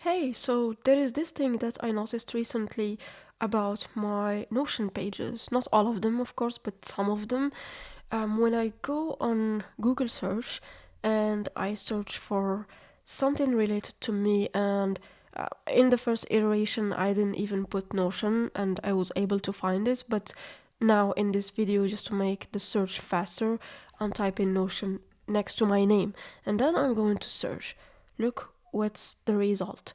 Hey, so there is this thing that I noticed recently about my Notion pages. Not all of them, of course, but some of them. When I go on Google search and I search for something related to me, and in the first iteration, I didn't even put Notion and I was able to find it. But now in this video, just to make the search faster, I'm typing Notion next to my name and then I'm going to search. Look what's the result.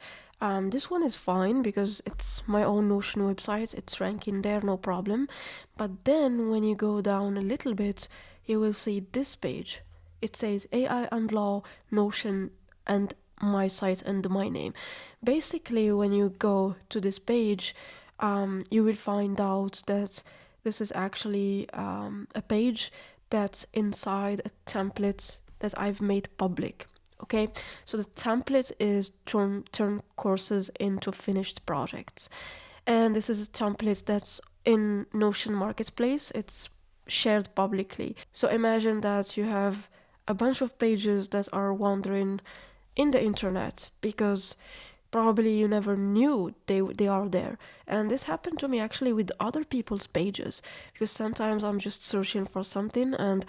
This one is fine because it's my own Notion website, it's ranking there, no problem. But then when you go down a little bit, you will see this page. It says AI and Law, Notion, and my site and my name. Basically, when you go to this page, you will find out that this is actually a page that's inside a template that I've made public. Okay, so the template is turn courses into finished projects, and this is a template that's in Notion Marketplace. It's shared publicly. So imagine that you have a bunch of pages that are wandering in the internet because probably you never knew they are there. And this happened to me actually with other people's pages, because sometimes I'm just searching for something and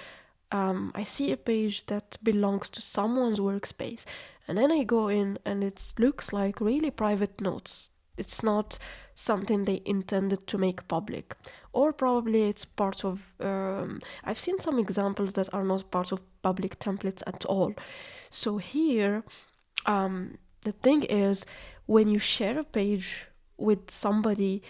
I see a page that belongs to someone's workspace, and then I go in and it looks like really private notes. It's not something they intended to make public, or probably it's part of. I've seen some examples that are not part of public templates at all. So here, the thing is, when you share a page with somebody,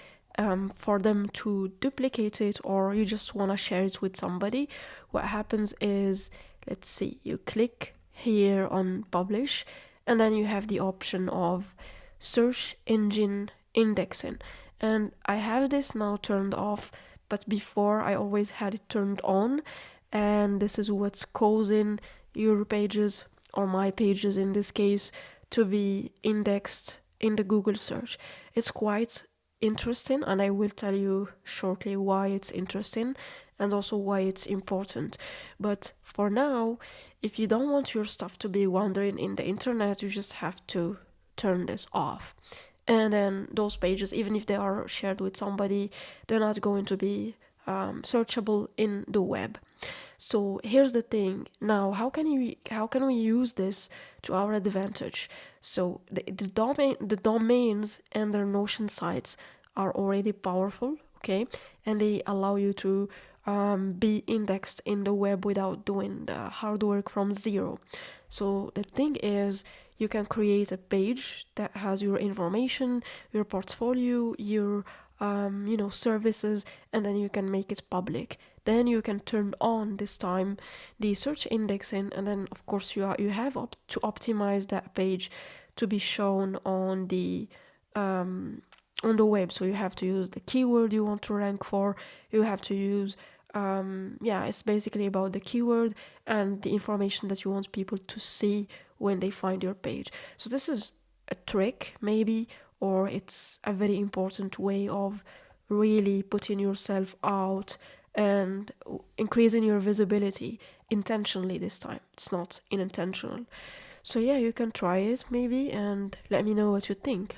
for them to duplicate it, or you just want to share it with somebody, what happens is, let's see, you click here on publish, and then you have the option of search engine indexing. And I have this now turned off, but before I always had it turned on, and this is what's causing your pages, or my pages in this case, to be indexed in the Google search. It's quite interesting, and I will tell you shortly why it's interesting and also why it's important. But for now, if you don't want your stuff to be wandering in the internet, you just have to turn this off. And then those pages, even if they are shared with somebody, they're not going to be searchable in the web. So here's the thing. Now, how can we use this to our advantage? So the domains and their Notion sites are already powerful, okay, and they allow you to be indexed in the web without doing the hard work from zero. So the thing is, you can create a page that has your information, your portfolio, your services, and then you can make it public. Then you can turn on this time the search indexing, and then of course you have to optimize that page to be shown on the web. So you have to use the keyword you want to rank for. You have to use it's basically about the keyword and the information that you want people to see when they find your page. So this is a trick maybe, or it's a very important way of really putting yourself out and increasing your visibility intentionally this time. It's not unintentional. So yeah, you can try it maybe and let me know what you think.